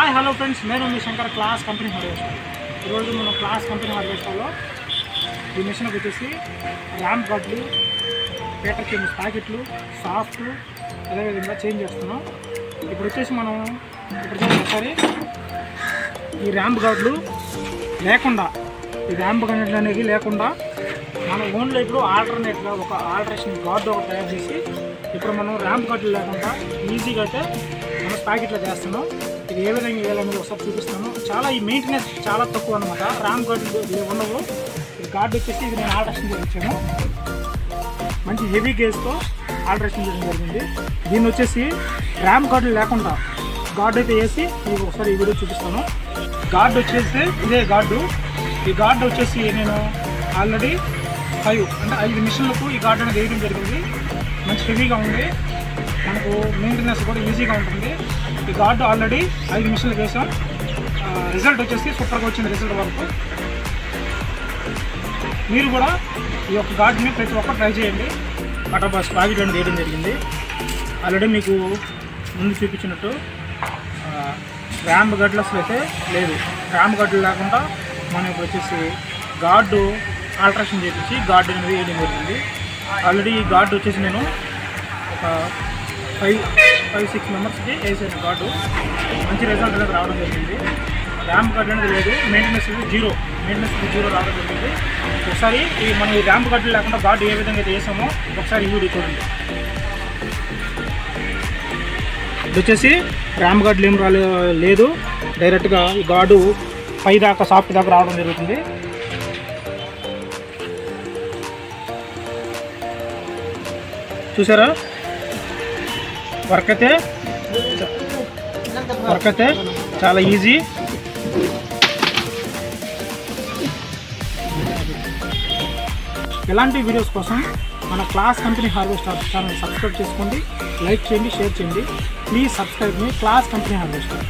Hi hello friends, నేను మీ Shankar class company harvester. ఈరోజు మనం క్లాస్ కంపెనీ హార్వెస్టర్లో ఈ మిషన్కి వచ్చేసి ర్యాంప్ గడ్లు, పేటర్ కెమిస్ ప్యాకెట్లు, సాఫ్ట్ అదేవిధంగా చేంజ్ చేస్తున్నాం. ఇప్పుడు వచ్చేసి మనం ఒకసారి ఈ ర్యాంప్ గడ్లు లేకుండా, ఈ ర్యాంప్ గడ్లు అనేది లేకుండా మనం ఓన్లో ఇప్పుడు ఆల్టర్నేట్గా ఒక ఆల్టరేషన్ గార్డు ఒకటి తయారు చేసి ఇప్పుడు మనం ర్యాంప్ గడ్లు లేకుండా ఈజీగా అయితే మనం ప్యాకెట్లో చేస్తున్నాం. ఇది ఏ విధంగా వేయాలనేది ఒకసారి చూపిస్తాను. చాలా ఈ మెయింటెనెన్స్ చాలా తక్కువ అనమాట. ర్యాంప్ గడ్లు ఉండవు. ఈ గార్డు వచ్చేసి ఇది నేను ఆల్టరేషన్ చేయించాను. మంచి హెవీ గేజ్తో ఆల్టరేషన్ చేయడం జరిగింది. దీన్ని వచ్చేసి ర్యాంప్ గడ్లు లేకుండా గార్డు అయితే వేసి మీకు ఒకసారి ఈ వీడియో చూపిస్తాను. గార్డు వచ్చేసి ఇదే గార్డు. ఈ గార్డు వచ్చేసి నేను ఆల్రెడీ 5 మిషన్లకు ఈ గార్డు అనేది వేయడం జరిగింది. మంచి హెవీగా ఉంది, మనకు మెయింటెనెన్స్ కూడా ఈజీగా ఉంటుంది. ఈ గార్డు ఆల్రెడీ 5 మిషన్లకు వేసాం. రిజల్ట్ వచ్చేసి సూపర్గా వచ్చింది. రిజల్ట్ వరకు మీరు కూడా ఈ యొక్క గార్డుని ప్రతి ఒక్కరు ట్రై చేయండి. బటాబాస్ ప్యాకెట్ అనేది వేయడం జరిగింది. ఆల్రెడీ మీకు ముందు చూపించినట్టు ర్యాంప్ గడ్లు అసలు అయితే లేదు. ర్యాంప్ గడ్లు లేకుండా మనం ఇప్పుడు వచ్చేసి గార్డు ఆల్టరేషన్ చేయించి గార్డు అనేది వేయడం జరిగింది. ఆల్రెడీ ఈ గార్డు వచ్చేసి నేను ఒక 5-6 మెంబర్స్కి వేసాను. గార్డు మంచి రిజల్ట్ అనేది రావడం జరిగింది. ర్యాంప్ గడ్డు అనేది లేదు, మెయింటెనెన్స్ జీరో రావడం జరిగింది. ఒకసారి మనం ఈ ర్యాంప్ గడ్డు లేకుండా గార్డు ఏ విధంగా అయితే వేసామో ఒకసారి ఈ వీడియో చూడండి. ఇది వచ్చేసి ర్యాంప్ గడ్లు ఏం లేదు, డైరెక్ట్గా ఈ గార్డు పై దాకా సాఫ్ట్ దాకా రావడం జరుగుతుంది. చూసారా, వర్క్ అయితే చాలా ఈజీ. ఇలాంటి వీడియోస్ కోసం మన class company harvester channel subscribe చేసుకోండి, లైక్ చేయండి, షేర్ చేయండి. Please subscribe me class company harvester.